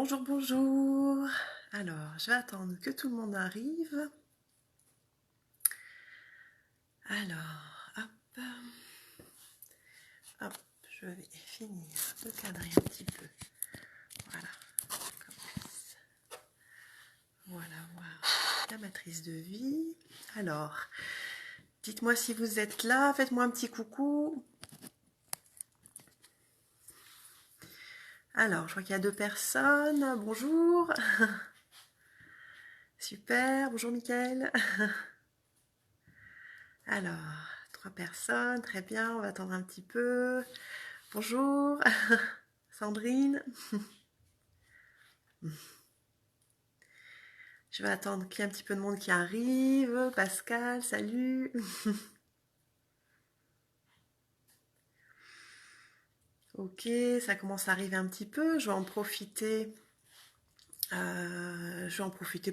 Bonjour, bonjour. Alors, je vais attendre que tout le monde arrive. Alors, hop, hop, je vais finir de cadrer un petit peu. Voilà, comme ça. Voilà, la matrice de vie. Alors, dites-moi si vous êtes là, faites-moi un petit coucou. Alors, je vois qu'il y a 2 personnes. Bonjour. Super, bonjour Mickaël. Alors, 3 personnes, très bien, on va attendre un petit peu. Bonjour, Sandrine. Je vais attendre qu'il y ait un petit peu de monde qui arrive. Pascal, salut. Ok, ça commence à arriver un petit peu. Je vais en profiter.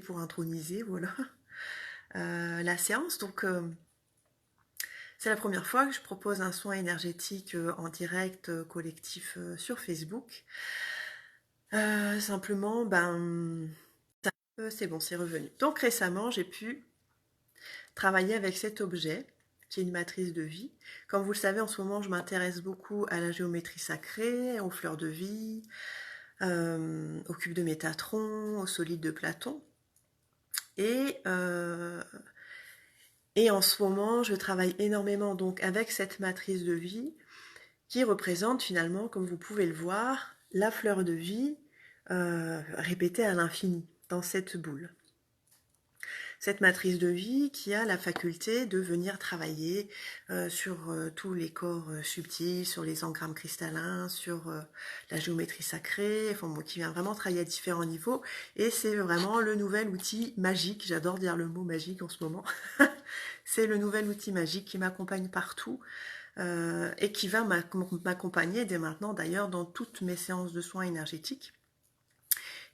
Pour introniser, voilà, la séance. Donc, c'est la première fois que je propose un soin énergétique en direct collectif sur Facebook. Simplement, c'est bon, c'est revenu. Donc récemment, j'ai pu travailler avec cet objet, qui est une matrice de vie. Comme vous le savez, en ce moment, je m'intéresse beaucoup à la géométrie sacrée, aux fleurs de vie, au cube de Métatron, au solide de Platon. Et, euh, et en ce moment, je travaille énormément donc avec cette matrice de vie qui représente finalement, comme vous pouvez le voir, la fleur de vie répétée à l'infini dans cette boule. Cette matrice de vie qui a la faculté de venir travailler sur tous les corps subtils, sur les engrammes cristallins, sur la géométrie sacrée, enfin, bon, qui vient vraiment travailler à différents niveaux. Et c'est vraiment le nouvel outil magique, j'adore dire le mot magique en ce moment, c'est le nouvel outil magique qui m'accompagne partout. Et qui va m'accompagner dès maintenant d'ailleurs dans toutes mes séances de soins énergétiques.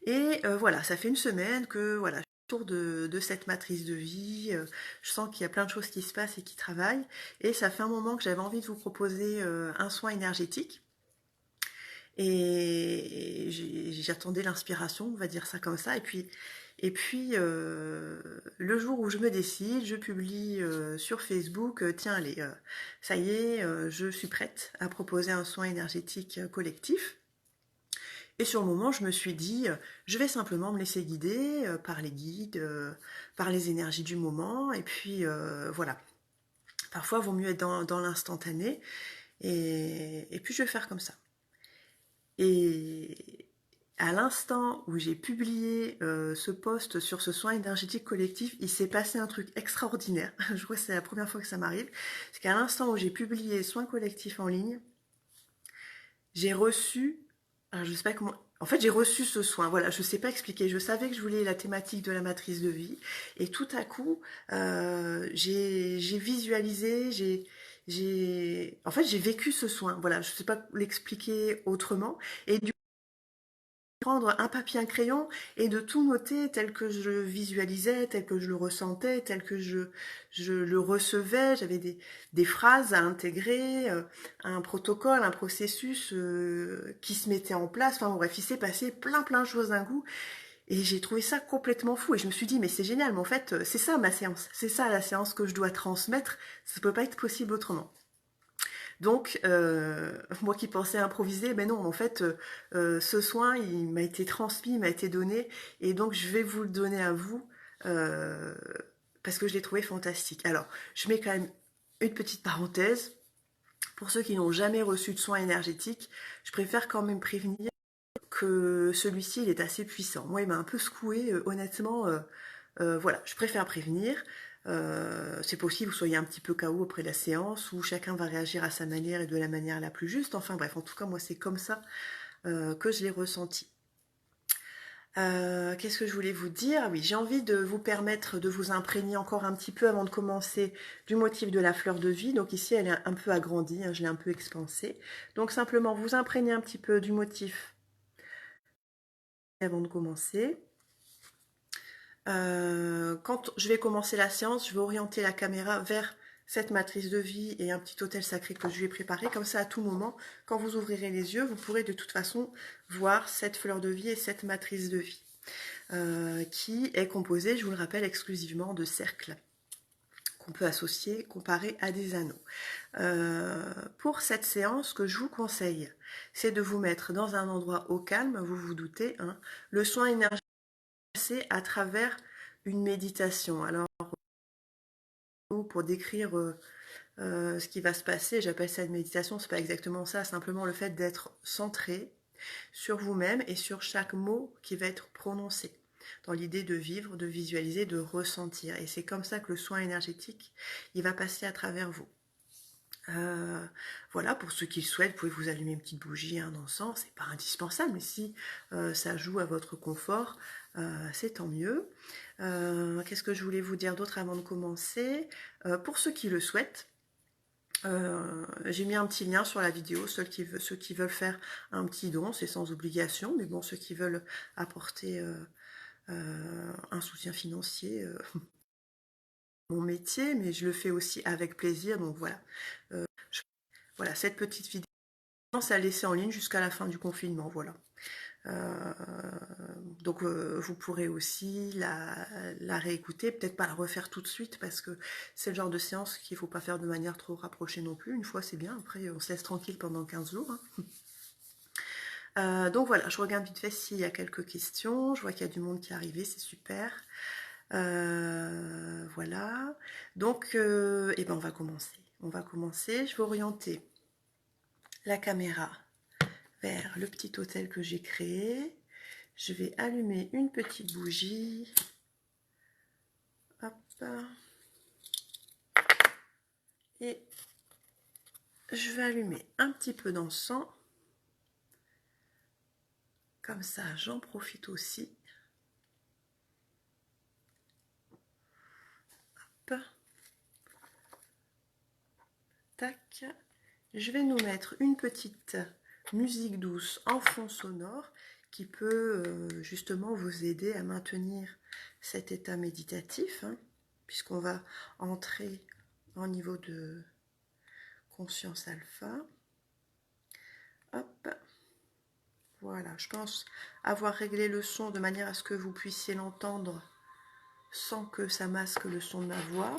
Et voilà, ça fait une semaine que voilà, je suis autour de cette matrice de vie. Je sens qu'il y a plein de choses qui se passent et qui travaillent. Et ça fait un moment que j'avais envie de vous proposer un soin énergétique. Et j'attendais l'inspiration, on va dire ça comme ça. Le jour où je me décide, je publie sur Facebook, tiens allez, ça y est, je suis prête à proposer un soin énergétique collectif. Et sur le moment, je me suis dit, je vais simplement me laisser guider par les guides, par les énergies du moment. Et puis voilà, parfois il vaut mieux être dans l'instantané. Et puis je vais faire comme ça. Et à l'instant où j'ai publié ce post sur ce soin énergétique collectif, il s'est passé un truc extraordinaire. Je crois que c'est la première fois que ça m'arrive. C'est qu'à l'instant où j'ai publié soin collectif en ligne, j'ai reçu, alors je sais pas comment, en fait j'ai reçu ce soin, voilà, je sais pas expliquer, je savais que je voulais la thématique de la matrice de vie, et tout à coup, j'ai visualisé, en fait j'ai vécu ce soin, voilà, je sais pas l'expliquer autrement, et du prendre un papier, un crayon et de tout noter tel que je le visualisais, tel que je le ressentais, tel que je le recevais. J'avais des phrases à intégrer, un protocole, un processus qui se mettait en place. Enfin bref, il s'est passé plein de choses d'un coup et j'ai trouvé ça complètement fou. Et je me suis dit, mais c'est génial, mais en fait, c'est ça ma séance. C'est ça la séance que je dois transmettre. Ça peut pas être possible autrement. Donc, moi qui pensais improviser, ben non, en fait, ce soin, il m'a été transmis, il m'a été donné, et donc je vais vous le donner à vous, euh, parce que je l'ai trouvé fantastique. Alors, je mets quand même une petite parenthèse. Pour ceux qui n'ont jamais reçu de soins énergétiques, je préfère quand même prévenir que celui-ci, il est assez puissant. Moi, il m'a un peu secoué, honnêtement. Voilà, je préfère prévenir. C'est possible que vous soyez un petit peu KO après la séance, où chacun va réagir à sa manière et de la manière la plus juste. Enfin bref, en tout cas, moi, c'est comme ça que je l'ai ressenti. Qu'est-ce que je voulais vous dire? Oui, j'ai envie de vous permettre de vous imprégner encore un petit peu avant de commencer du motif de la fleur de vie. Donc ici, elle est un peu agrandie, hein, je l'ai un peu expansée. Donc simplement, vous imprégner un petit peu du motif avant de commencer. Quand je vais commencer la séance, je vais orienter la caméra vers cette matrice de vie et un petit autel sacré que je lui ai préparé. Comme ça, à tout moment, quand vous ouvrirez les yeux, vous pourrez de toute façon voir cette fleur de vie et cette matrice de vie, qui est composée, je vous le rappelle, exclusivement de cercles qu'on peut associer, comparer à des anneaux. Pour cette séance, ce que je vous conseille, c'est de vous mettre dans un endroit au calme, vous vous doutez, hein. Le soin énergétique, c'est à travers une méditation. Alors, pour décrire ce qui va se passer, j'appelle ça une méditation, c'est pas exactement ça, simplement le fait d'être centré sur vous-même et sur chaque mot qui va être prononcé, dans l'idée de vivre, de visualiser, de ressentir. Et c'est comme ça que le soin énergétique, il va passer à travers vous. Voilà, pour ceux qui le souhaitent, vous pouvez vous allumer une petite bougie, un encens, c'est pas indispensable, mais si ça joue à votre confort, c'est tant mieux. Qu'est-ce que je voulais vous dire d'autre avant de commencer? Pour ceux qui le souhaitent, j'ai mis un petit lien sur la vidéo, ceux qui veulent faire un petit don, c'est sans obligation, mais bon, ceux qui veulent apporter un soutien financier, mon métier, mais je le fais aussi avec plaisir, donc voilà. Voilà, cette petite vidéo, à laisser en ligne jusqu'à la fin du confinement, voilà. Donc vous pourrez aussi la réécouter, peut-être pas la refaire tout de suite parce que c'est le genre de séance qu'il ne faut pas faire de manière trop rapprochée non plus. Une fois c'est bien, après on se laisse tranquille pendant 15 jours. Hein. Donc voilà, je regarde vite fait s'il y a quelques questions. Je vois qu'il y a du monde qui est arrivé, c'est super. Voilà. Donc eh ben on va commencer. On va commencer. Je vais orienter la caméra vers le petit hôtel que j'ai créé. Je vais allumer une petite bougie. Hop. Et je vais allumer un petit peu d'encens. Comme ça, j'en profite aussi. Hop. Tac. Je vais nous mettre une petite musique douce en fond sonore qui peut justement vous aider à maintenir cet état méditatif, hein, puisqu'on va entrer en niveau de conscience alpha. Hop. Voilà, je pense avoir réglé le son de manière à ce que vous puissiez l'entendre sans que ça masque le son de ma voix.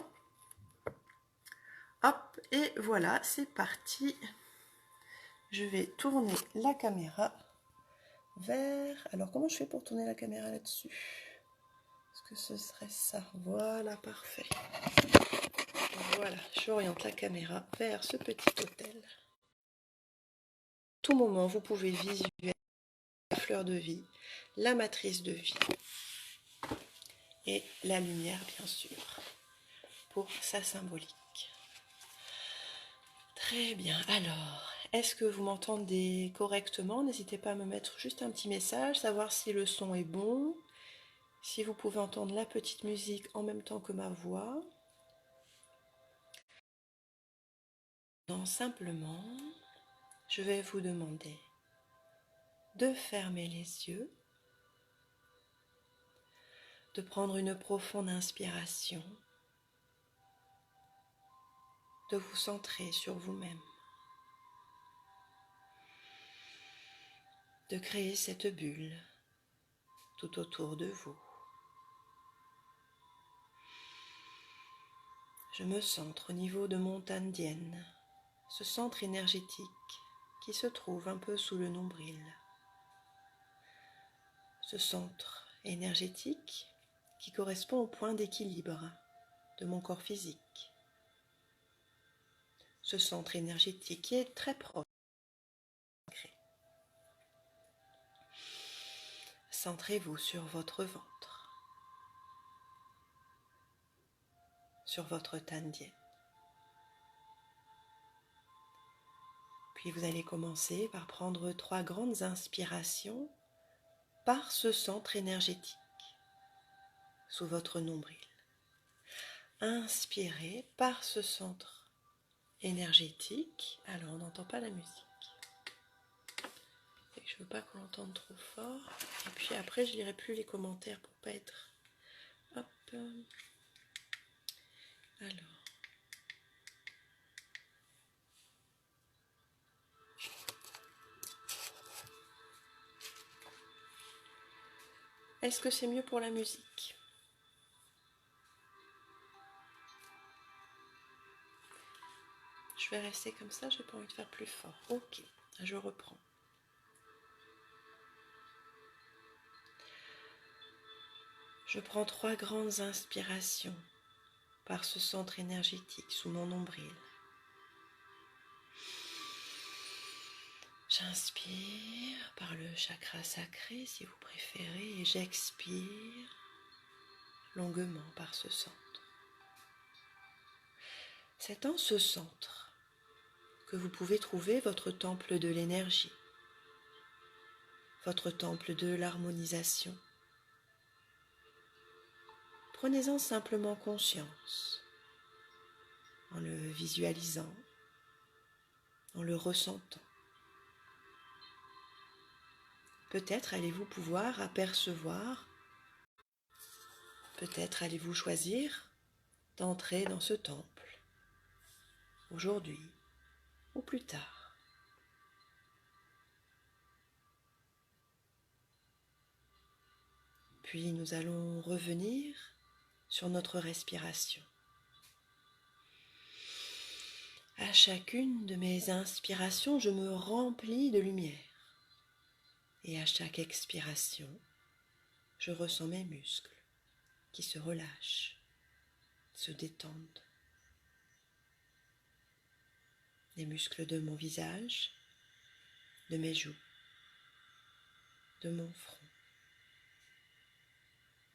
Hop, et voilà, c'est parti. Je vais tourner la caméra vers... Alors, comment je fais pour tourner la caméra là-dessus? Est-ce que ce serait ça? Voilà, parfait. Voilà, j'oriente la caméra vers ce petit hôtel. À tout moment, vous pouvez visualiser la fleur de vie, la matrice de vie et la lumière, bien sûr, pour sa symbolique. Très bien, alors, est-ce que vous m'entendez correctement? N'hésitez pas à me mettre juste un petit message, savoir si le son est bon, si vous pouvez entendre la petite musique en même temps que ma voix. Donc simplement, je vais vous demander de fermer les yeux, de prendre une profonde inspiration, de vous centrer sur vous-même, de créer cette bulle tout autour de vous. Je me centre au niveau de mon Tandienne, ce centre énergétique qui se trouve un peu sous le nombril. Ce centre énergétique qui correspond au point d'équilibre de mon corps physique. Ce centre énergétique qui est très proche. Centrez-vous sur votre ventre, sur votre Tandienne. Puis vous allez commencer par prendre 3 grandes inspirations par ce centre énergétique, sous votre nombril. Inspirez par ce centre énergétique. Alors on n'entend pas la musique. Et je ne veux pas qu'on l'entende trop fort. Et puis après je ne lirai plus les commentaires pour pas être... Hop. Alors. Est-ce que c'est mieux pour la musique? Je vais rester comme ça, j'ai pas envie de faire plus fort. Ok, je reprends. Je prends 3 grandes inspirations par ce centre énergétique sous mon nombril. J'inspire par le chakra sacré si vous préférez et j'expire longuement par ce centre. C'est dans ce centre que vous pouvez trouver votre temple de l'énergie, votre temple de l'harmonisation. Prenez-en simplement conscience en le visualisant, en le ressentant. Peut-être allez-vous pouvoir apercevoir, peut-être allez-vous choisir d'entrer dans ce temple, aujourd'hui ou plus tard. Puis nous allons revenir sur notre respiration. À chacune de mes inspirations, je me remplis de lumière. Et à chaque expiration, je ressens mes muscles qui se relâchent, se détendent. Les muscles de mon visage, de mes joues, de mon front,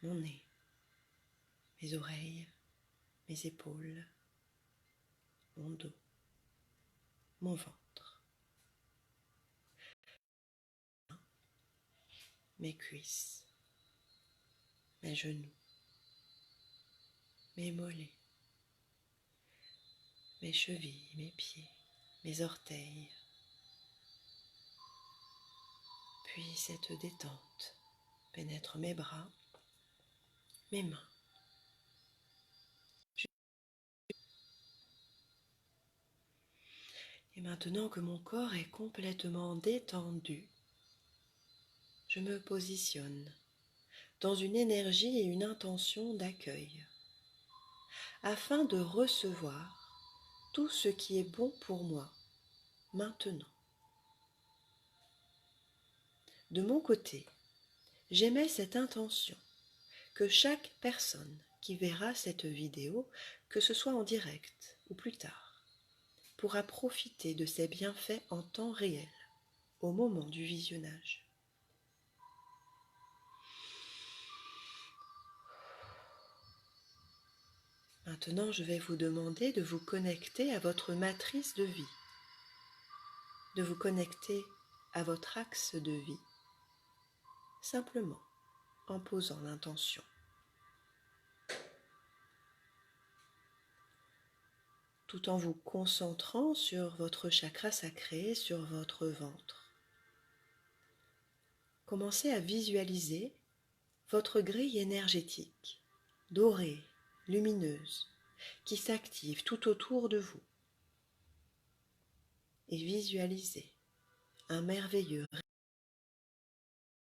mon nez, mes oreilles, mes épaules, mon dos, mon ventre, mes cuisses, mes genoux, mes mollets, mes chevilles, mes pieds, mes orteils. Puis cette détente pénètre mes bras, mes mains. Et maintenant que mon corps est complètement détendu, je me positionne dans une énergie et une intention d'accueil, afin de recevoir tout ce qui est bon pour moi maintenant. De mon côté, j'émets cette intention que chaque personne qui verra cette vidéo, que ce soit en direct ou plus tard, pourra profiter de ses bienfaits en temps réel, au moment du visionnage. Maintenant, je vais vous demander de vous connecter à votre matrice de vie, de vous connecter à votre axe de vie, simplement en posant l'intention. Tout en vous concentrant sur votre chakra sacré, sur votre ventre. Commencez à visualiser votre grille énergétique, dorée, lumineuse, qui s'active tout autour de vous. Et visualisez un merveilleux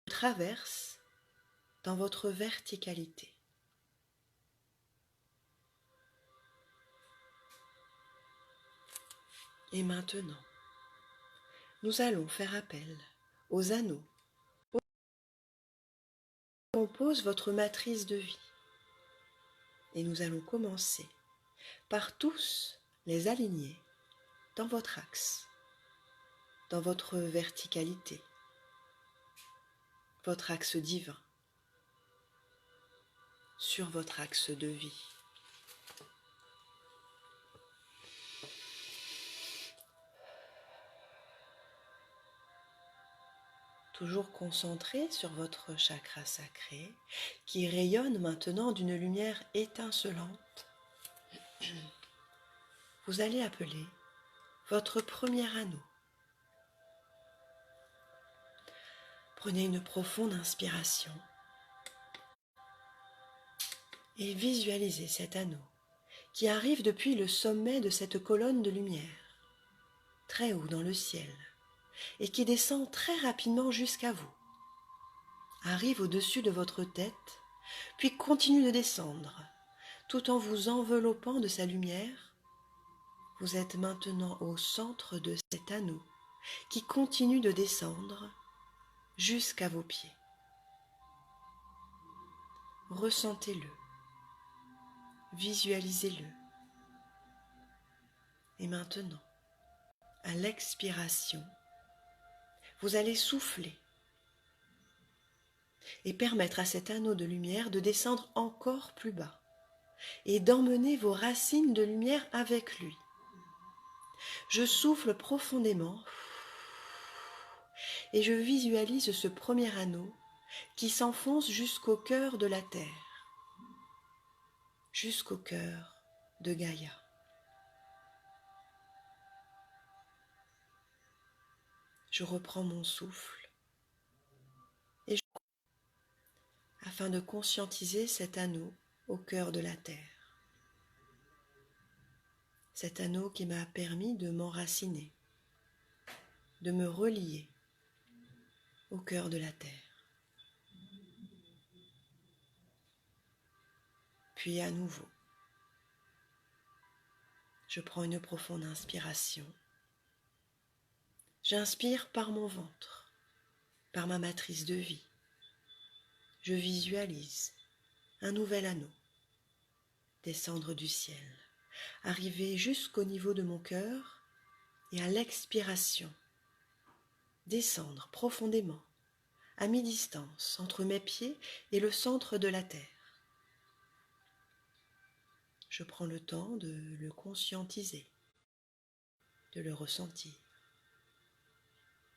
traverse dans votre verticalité. Et maintenant, nous allons faire appel aux anneaux qui composent votre matrice de vie. Et nous allons commencer par tous les aligner dans votre axe, dans votre verticalité, votre axe divin, sur votre axe de vie. Toujours concentré sur votre chakra sacré qui rayonne maintenant d'une lumière étincelante. Vous allez appeler votre premier anneau. Prenez une profonde inspiration et visualisez cet anneau qui arrive depuis le sommet de cette colonne de lumière, très haut dans le ciel, et qui descend très rapidement jusqu'à vous, arrive au-dessus de votre tête, puis continue de descendre, tout en vous enveloppant de sa lumière. Vous êtes maintenant au centre de cet anneau qui continue de descendre jusqu'à vos pieds. Ressentez-le, visualisez-le. Et maintenant, à l'expiration, vous allez souffler et permettre à cet anneau de lumière de descendre encore plus bas et d'emmener vos racines de lumière avec lui. Je souffle profondément et je visualise ce premier anneau qui s'enfonce jusqu'au cœur de la terre, jusqu'au cœur de Gaïa. Je reprends mon souffle et afin de conscientiser cet anneau au cœur de la terre. Cet anneau qui m'a permis de m'enraciner, de me relier au cœur de la terre. Puis à nouveau, je prends une profonde inspiration. J'inspire par mon ventre, par ma matrice de vie. Je visualise un nouvel anneau descendre du ciel, arriver jusqu'au niveau de mon cœur et à l'expiration, descendre profondément, à mi-distance entre mes pieds et le centre de la terre. Je prends le temps de le conscientiser, de le ressentir,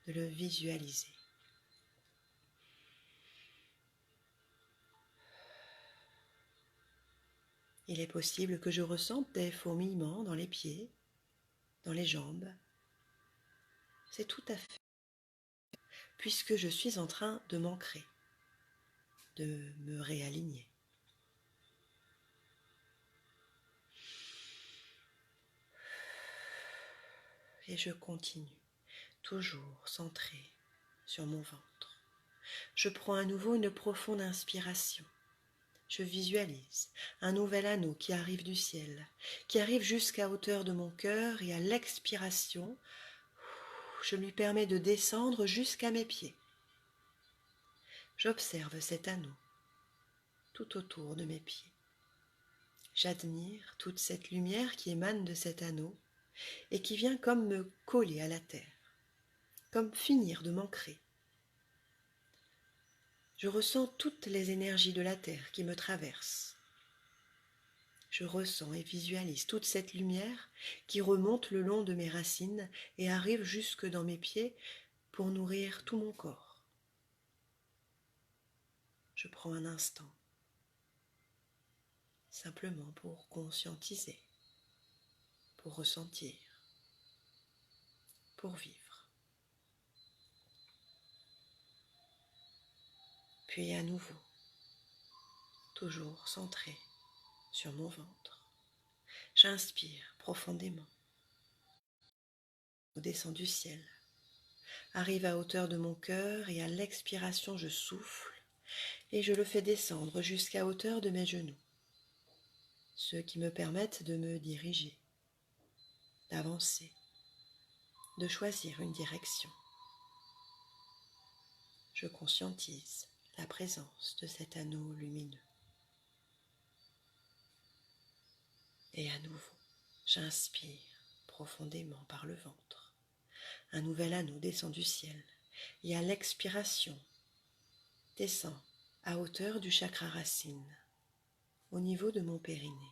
de le visualiser. Il est possible que je ressente des fourmillements dans les pieds, dans les jambes. C'est tout à fait, puisque je suis en train de m'ancrer, de me réaligner. Et je continue, toujours centré sur mon ventre. Je prends à nouveau une profonde inspiration. Je visualise un nouvel anneau qui arrive du ciel, qui arrive jusqu'à hauteur de mon cœur et à l'expiration, je lui permets de descendre jusqu'à mes pieds. J'observe cet anneau tout autour de mes pieds. J'admire toute cette lumière qui émane de cet anneau et qui vient comme me coller à la terre, comme finir de m'ancrer. Je ressens toutes les énergies de la terre qui me traversent. Je ressens et visualise toute cette lumière qui remonte le long de mes racines et arrive jusque dans mes pieds pour nourrir tout mon corps. Je prends un instant, simplement pour conscientiser, pour ressentir, pour vivre. Puis à nouveau, toujours centré sur mon ventre, j'inspire profondément. Je descends du ciel, arrive à hauteur de mon cœur et à l'expiration je souffle et je le fais descendre jusqu'à hauteur de mes genoux, ceux qui me permettent de me diriger, d'avancer, de choisir une direction. Je conscientise la présence de cet anneau lumineux. Et à nouveau, j'inspire profondément par le ventre. Un nouvel anneau descend du ciel et à l'expiration, descend à hauteur du chakra racine, au niveau de mon périnée.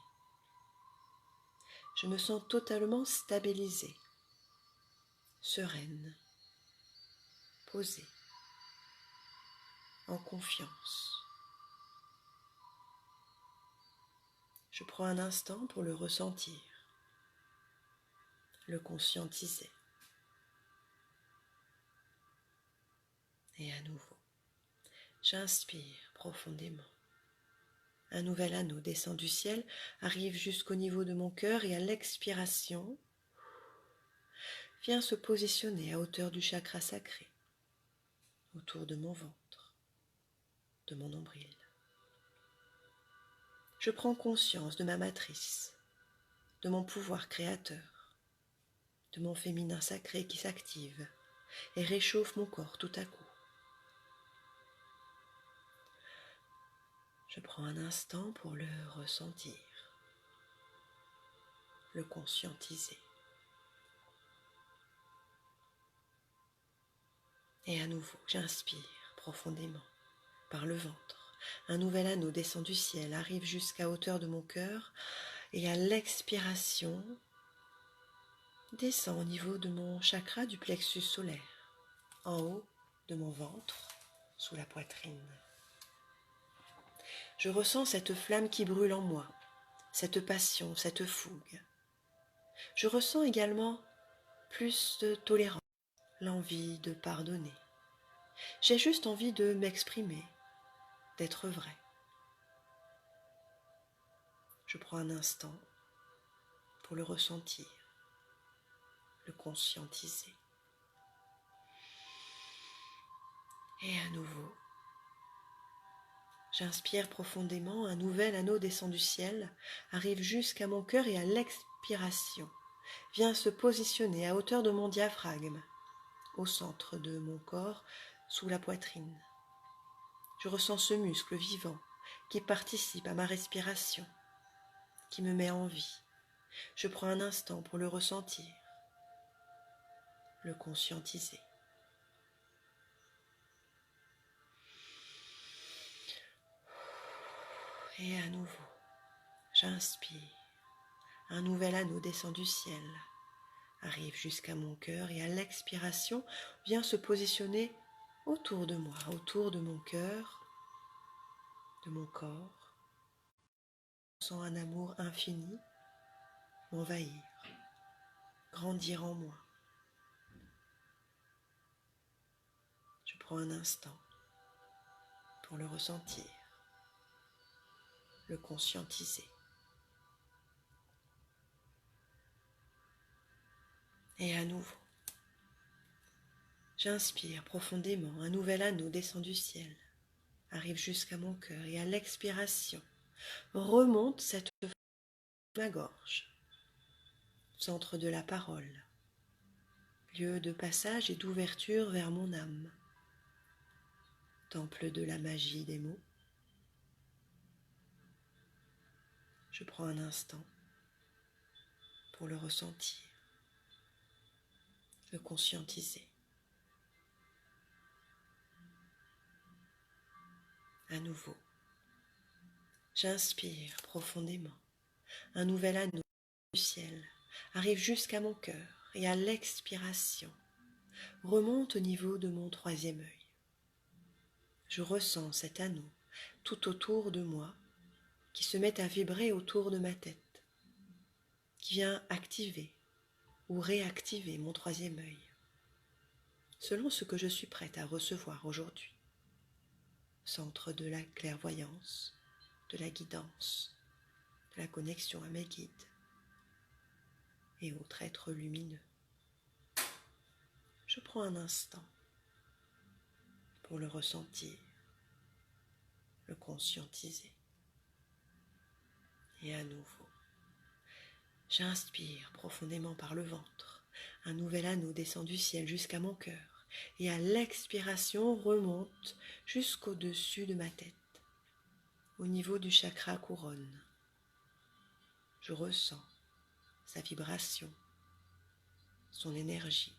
Je me sens totalement stabilisée, sereine, posée, en confiance. Je prends un instant pour le ressentir, le conscientiser. Et à nouveau, j'inspire profondément. Un nouvel anneau descend du ciel, arrive jusqu'au niveau de mon cœur et à l'expiration, vient se positionner à hauteur du chakra sacré, autour de mon ventre. de mon nombril. Je prends conscience de ma matrice, de mon pouvoir créateur, de mon féminin sacré qui s'active et réchauffe mon corps tout à coup. Je prends un instant pour le ressentir, le conscientiser. Et à nouveau, j'inspire profondément par le ventre. Un nouvel anneau descend du ciel, arrive jusqu'à hauteur de mon cœur et à l'expiration, descend au niveau de mon chakra du plexus solaire, en haut de mon ventre, sous la poitrine. Je ressens cette flamme qui brûle en moi, cette passion, cette fougue. Je ressens également plus de tolérance, l'envie de pardonner. J'ai juste envie de m'exprimer, d'être vrai. Je prends un instant pour le ressentir, le conscientiser. Et à nouveau, j'inspire profondément, un nouvel anneau descend du ciel, arrive jusqu'à mon cœur et à l'expiration, vient se positionner à hauteur de mon diaphragme, au centre de mon corps, sous la poitrine. Je ressens ce muscle vivant qui participe à ma respiration, qui me met en vie. Je prends un instant pour le ressentir, le conscientiser. Et à nouveau, j'inspire. Un nouvel anneau descend du ciel, arrive jusqu'à mon cœur et à l'expiration vient se positionner autour de moi, autour de mon cœur, de mon corps. Je sens un amour infini m'envahir, grandir en moi. Je prends un instant pour le ressentir, le conscientiser. Et à nouveau, j'inspire profondément, un nouvel anneau descend du ciel, arrive jusqu'à mon cœur et à l'expiration, remonte cette flamme de ma gorge, centre de la parole, lieu de passage et d'ouverture vers mon âme, temple de la magie des mots. Je prends un instant pour le ressentir, le conscientiser. À nouveau, j'inspire profondément. Un nouvel anneau du ciel arrive jusqu'à mon cœur et à l'expiration, remonte au niveau de mon troisième œil. Je ressens cet anneau tout autour de moi qui se met à vibrer autour de ma tête, qui vient activer ou réactiver mon troisième œil, selon ce que je suis prête à recevoir aujourd'hui. Centre de la clairvoyance, de la guidance, de la connexion à mes guides et autres êtres lumineux. Je prends un instant pour le ressentir, le conscientiser. Et à nouveau, j'inspire profondément par le ventre. Un nouvel anneau descend du ciel jusqu'à mon cœur et à l'expiration remonte jusqu'au-dessus de ma tête, au niveau du chakra couronne. Je ressens sa vibration, son énergie,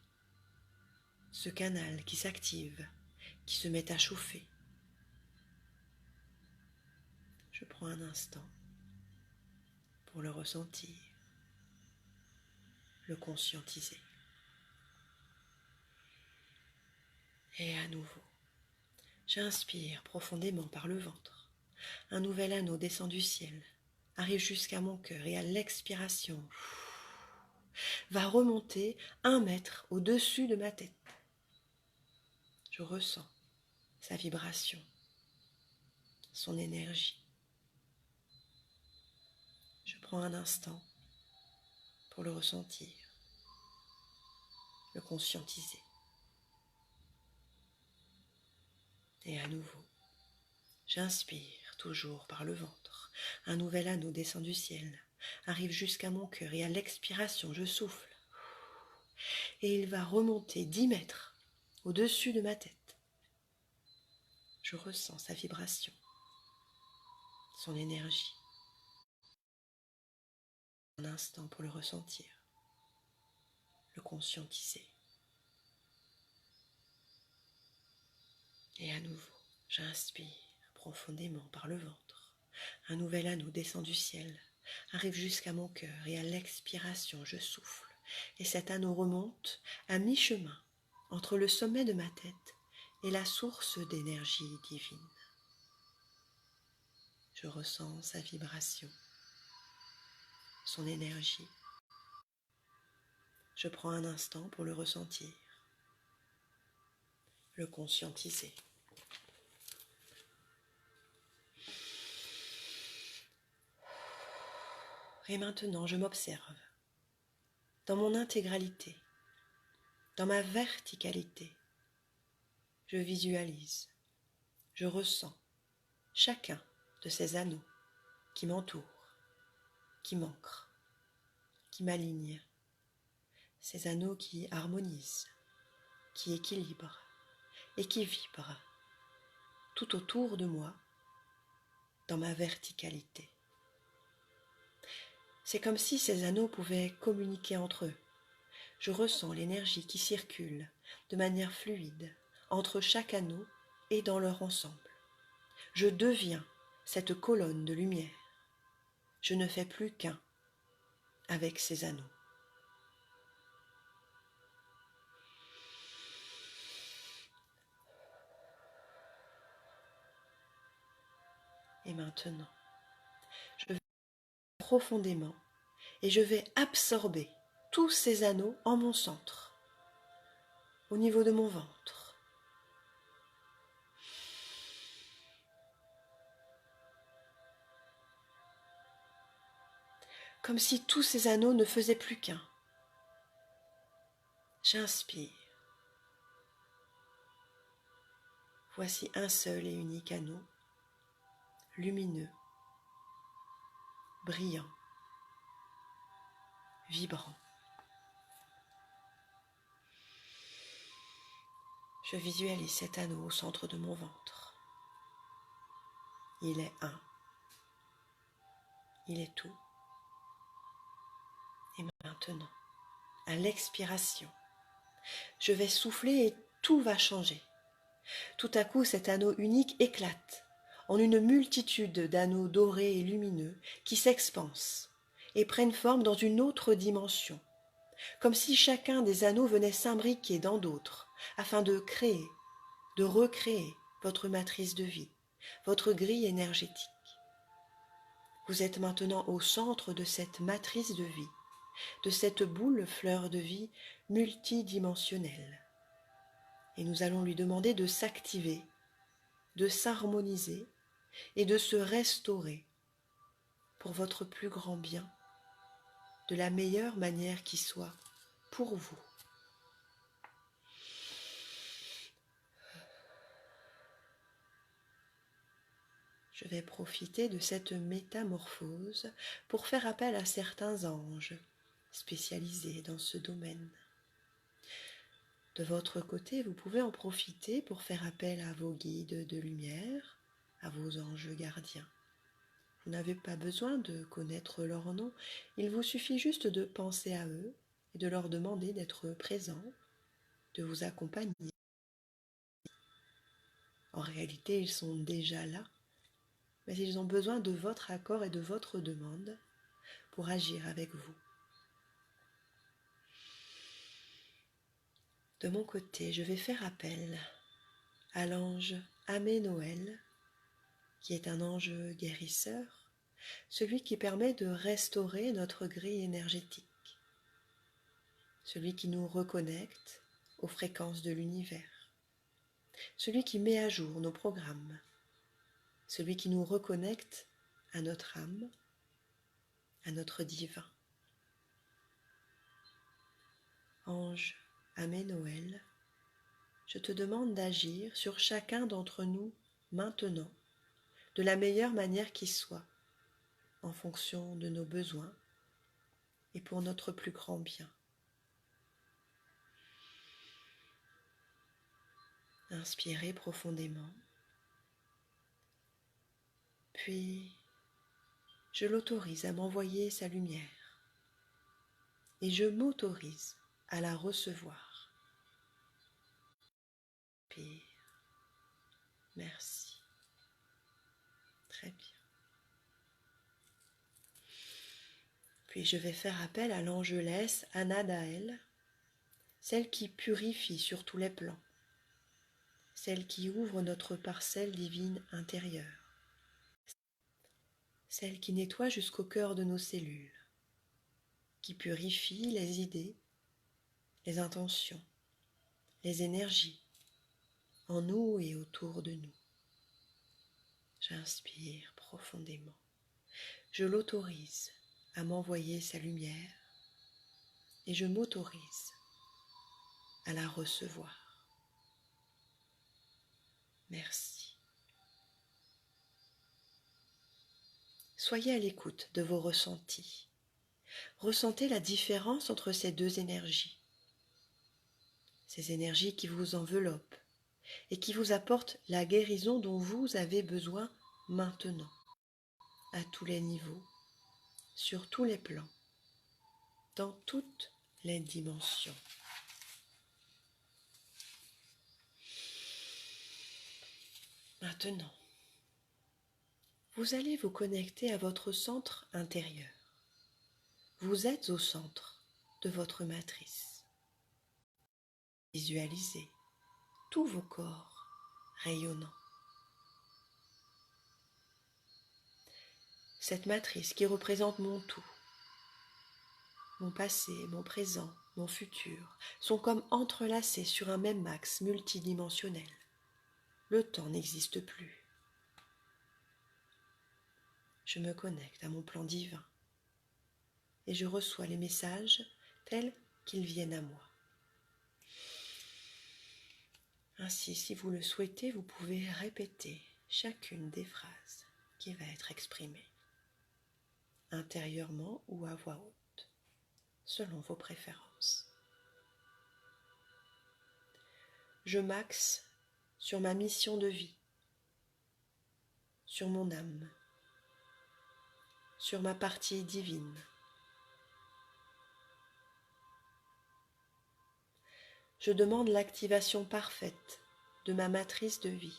ce canal qui s'active, qui se met à chauffer. Je prends un instant pour le ressentir, le conscientiser. Et à nouveau, j'inspire profondément par le ventre. Un nouvel anneau descend du ciel, arrive jusqu'à mon cœur et à l'expiration, va remonter 1 mètre au-dessus de ma tête. Je ressens sa vibration, son énergie. Je prends un instant pour le ressentir, le conscientiser. Et à nouveau, J'inspire, toujours par le ventre. Un nouvel anneau descend du ciel, arrive jusqu'à mon cœur et à l'expiration, je souffle. Et il va remonter 10 mètres au-dessus de ma tête. Je ressens sa vibration, son énergie. Un instant pour le ressentir, le conscientiser. Et à nouveau, j'inspire profondément par le ventre. Un nouvel anneau descend du ciel, arrive jusqu'à mon cœur et à l'expiration, je souffle. Et cet anneau remonte à mi-chemin entre le sommet de ma tête et la source d'énergie divine. Je ressens sa vibration, son énergie. Je prends un instant pour le ressentir, le conscientiser. Et maintenant, je m'observe dans mon intégralité, dans ma verticalité. Je visualise, je ressens chacun de ces anneaux qui m'entourent, qui m'ancrent, qui m'alignent. Ces anneaux qui harmonisent, qui équilibrent et qui vibrent tout autour de moi, dans ma verticalité. C'est comme si ces anneaux pouvaient communiquer entre eux. Je ressens l'énergie qui circule de manière fluide entre chaque anneau et dans leur ensemble. Je deviens cette colonne de lumière. Je ne fais plus qu'un avec ces anneaux. Et maintenant, je vais profondément et je vais absorber tous ces anneaux en mon centre, au niveau de mon ventre. Comme si tous ces anneaux ne faisaient plus qu'un. J'inspire. Voici un seul et unique anneau, lumineux, brillant, vibrant. Je visualise cet anneau au centre de mon ventre. Il est un. Il est tout. Et maintenant, à l'expiration, je vais souffler et tout va changer. Tout à coup, cet anneau unique éclate en une multitude d'anneaux dorés et lumineux qui s'expansent et prennent forme dans une autre dimension, comme si chacun des anneaux venait s'imbriquer dans d'autres, afin de créer, de recréer votre matrice de vie, votre grille énergétique. Vous êtes maintenant au centre de cette matrice de vie, de cette boule fleur de vie multidimensionnelle. Et nous allons lui demander de s'activer, de s'harmoniser et de se restaurer pour votre plus grand bien, de la meilleure manière qui soit pour vous. Je vais profiter de cette métamorphose pour faire appel à certains anges spécialisés dans ce domaine. De votre côté, vous pouvez en profiter pour faire appel à vos guides de lumière, à vos anges gardiens. Vous n'avez pas besoin de connaître leur nom, il vous suffit juste de penser à eux et de leur demander d'être présents, de vous accompagner. En réalité, ils sont déjà là, mais ils ont besoin de votre accord et de votre demande pour agir avec vous. De mon côté, je vais faire appel à l'ange Aménoël, qui est un ange guérisseur, celui qui permet de restaurer notre grille énergétique, celui qui nous reconnecte aux fréquences de l'univers, celui qui met à jour nos programmes, celui qui nous reconnecte à notre âme, à notre divin. Ange Aménoël, je te demande d'agir sur chacun d'entre nous maintenant de la meilleure manière qui soit, en fonction de nos besoins et pour notre plus grand bien. Inspirez profondément, puis je l'autorise à m'envoyer sa lumière et je m'autorise à la recevoir. Puis, merci. Très bien. Puis je vais faire appel à l'angelesse Anadaël, celle qui purifie sur tous les plans, celle qui ouvre notre parcelle divine intérieure, celle qui nettoie jusqu'au cœur de nos cellules, qui purifie les idées, les intentions, les énergies en nous et autour de nous. J'inspire profondément. Je l'autorise à m'envoyer sa lumière et je m'autorise à la recevoir. Merci. Soyez à l'écoute de vos ressentis. Ressentez la différence entre ces deux énergies. Ces énergies qui vous enveloppent et qui vous apportent la guérison dont vous avez besoin maintenant, à tous les niveaux, sur tous les plans, dans toutes les dimensions. Maintenant, vous allez vous connecter à votre centre intérieur. Vous êtes au centre de votre matrice. Visualisez tous vos corps rayonnants. Cette matrice qui représente mon tout, mon passé, mon présent, mon futur, sont comme entrelacés sur un même axe multidimensionnel. Le temps n'existe plus. Je me connecte à mon plan divin et je reçois les messages tels qu'ils viennent à moi. Ainsi, si vous le souhaitez, vous pouvez répéter chacune des phrases qui va être exprimée, intérieurement ou à voix haute, selon vos préférences. Je m'axe sur ma mission de vie, sur mon âme, sur ma partie divine. Je demande l'activation parfaite de ma matrice de vie.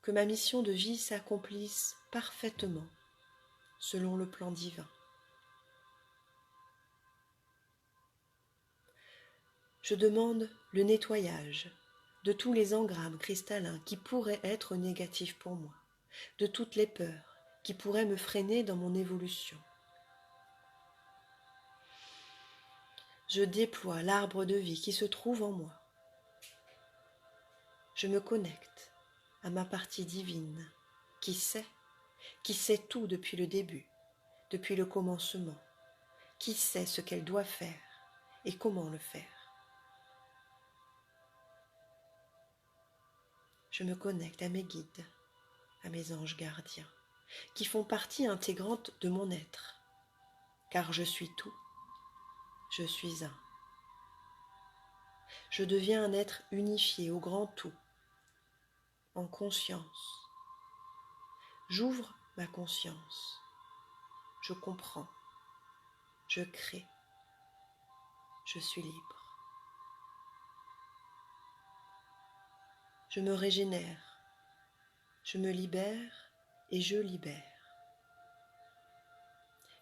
Que ma mission de vie s'accomplisse parfaitement selon le plan divin. Je demande le nettoyage de tous les engrammes cristallins qui pourraient être négatifs pour moi, de toutes les peurs qui pourraient me freiner dans mon évolution. Je déploie l'arbre de vie qui se trouve en moi. Je me connecte à ma partie divine qui sait tout depuis le début, depuis le commencement, qui sait ce qu'elle doit faire et comment le faire. Je me connecte à mes guides, à mes anges gardiens, qui font partie intégrante de mon être, car je suis tout, je suis un. Je deviens un être unifié au grand tout, en conscience. J'ouvre ma conscience, je comprends, je crée, je suis libre. Je me régénère, je me libère et je libère.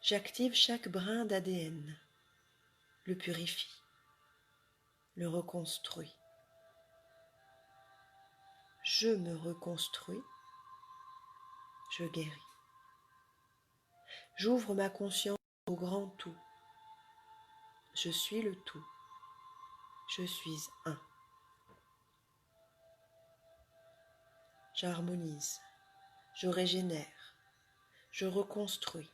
J'active chaque brin d'ADN, le purifie, le reconstruit. Je me reconstruis, je guéris. J'ouvre ma conscience au grand tout. Je suis le tout. Je suis un. J'harmonise, je régénère, je reconstruis,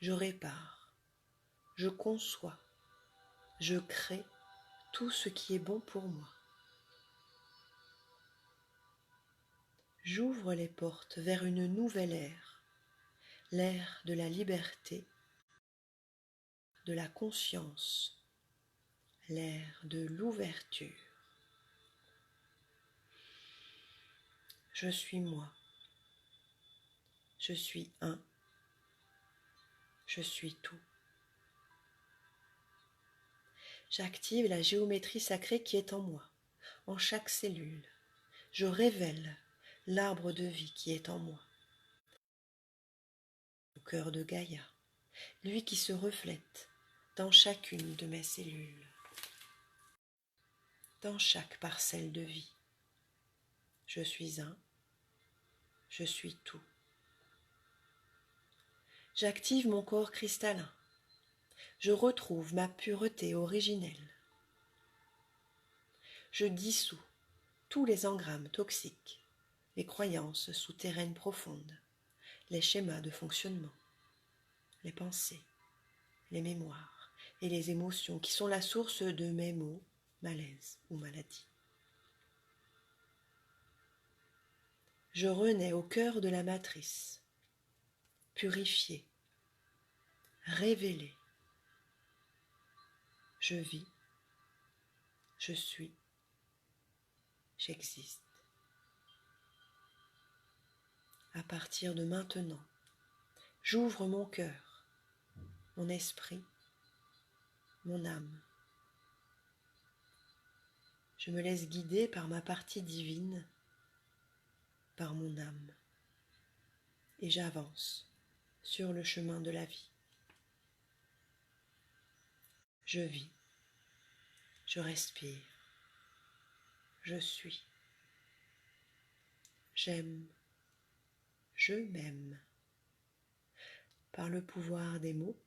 je répare, je conçois, je crée tout ce qui est bon pour moi. J'ouvre les portes vers une nouvelle ère, l'ère de la liberté, de la conscience, l'ère de l'ouverture. Je suis moi, je suis un, je suis tout. J'active la géométrie sacrée qui est en moi, en chaque cellule. Je révèle l'arbre de vie qui est en moi, au cœur de Gaïa, lui qui se reflète dans chacune de mes cellules, dans chaque parcelle de vie. Je suis un, je suis tout. J'active mon corps cristallin. Je retrouve ma pureté originelle. Je dissous tous les engrammes toxiques, les croyances souterraines profondes, les schémas de fonctionnement, les pensées, les mémoires et les émotions qui sont la source de mes maux, malaises ou maladies. Je renais au cœur de la matrice, purifié, révélé. Je vis, je suis, j'existe. À partir de maintenant, j'ouvre mon cœur, mon esprit, mon âme. Je me laisse guider par ma partie divine, par mon âme, et j'avance sur le chemin de la vie. Je vis, je respire, je suis. J'aime, je m'aime. Par le pouvoir des mots,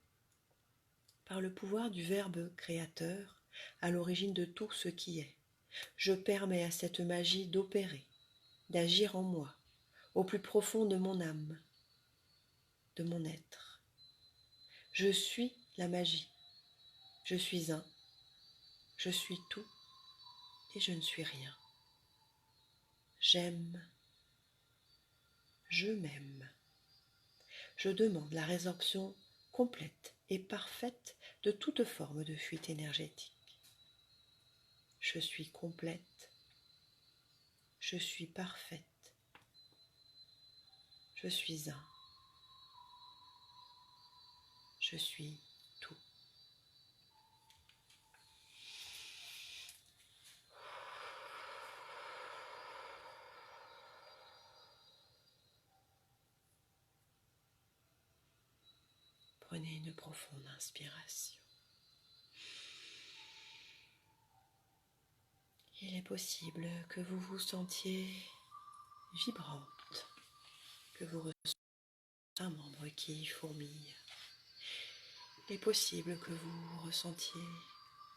par le pouvoir du Verbe créateur, à l'origine de tout ce qui est, je permets à cette magie d'opérer, d'agir en moi, au plus profond de mon âme, de mon être. Je suis la magie, je suis un, je suis tout et je ne suis rien. J'aime, je m'aime. Je demande la résorption complète et parfaite de toute forme de fuite énergétique. Je suis complète, je suis parfaite, je suis un, je suis tout. Prenez une profonde inspiration. Il est possible que vous vous sentiez vibrante, que vous ressentiez un membre qui fourmille. Il est possible que vous ressentiez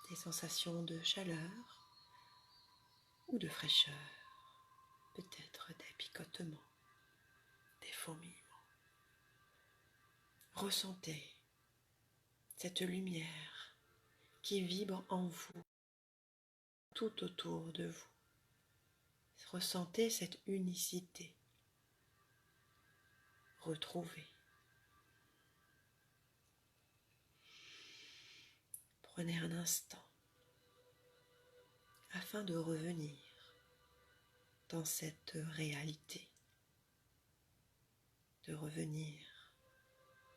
des sensations de chaleur ou de fraîcheur, peut-être des picotements, des fourmillements. Ressentez cette lumière qui vibre en vous, tout autour de vous. Ressentez cette unicité. Retrouvez. Prenez un instant afin de revenir dans cette réalité, de revenir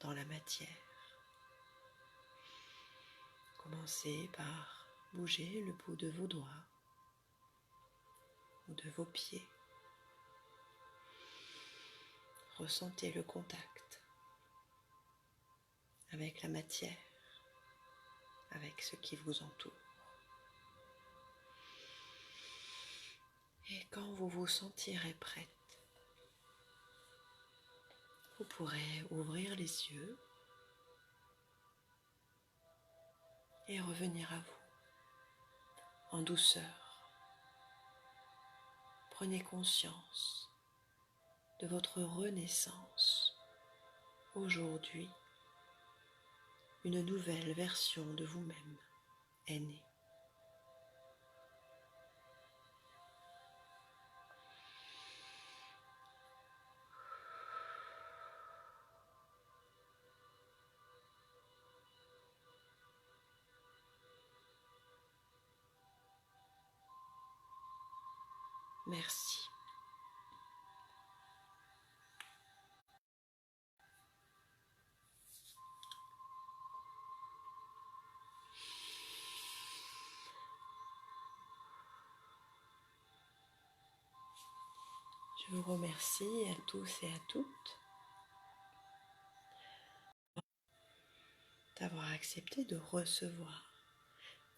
dans la matière. Commencez par bouger le bout de vos doigts ou de vos pieds. Ressentez le contact avec la matière, avec ce qui vous entoure. Et quand vous vous sentirez prête, vous pourrez ouvrir les yeux et revenir à vous en douceur. Prenez conscience de votre renaissance. Aujourd'hui, une nouvelle version de vous-même est née. remercie. Je vous remercie à tous et à toutes d'avoir accepté de recevoir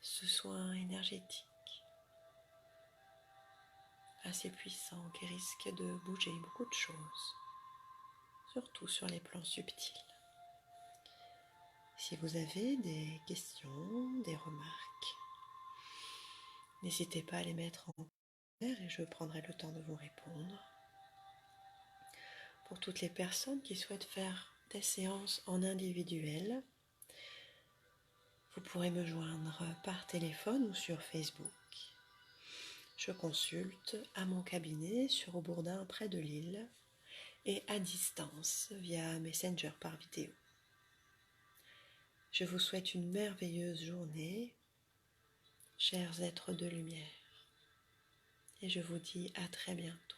ce soin énergétique assez puissant qui risque de bouger beaucoup de choses, surtout sur les plans subtils. Si vous avez des questions, des remarques, n'hésitez pas à les mettre en commentaire et je prendrai le temps de vous répondre. Pour toutes les personnes qui souhaitent faire des séances en individuel, vous pourrez me joindre par téléphone ou sur Facebook. Je consulte à mon cabinet sur Aubourdin près de Lille et à distance via Messenger par vidéo. Je vous souhaite une merveilleuse journée, chers êtres de lumière, et je vous dis à très bientôt.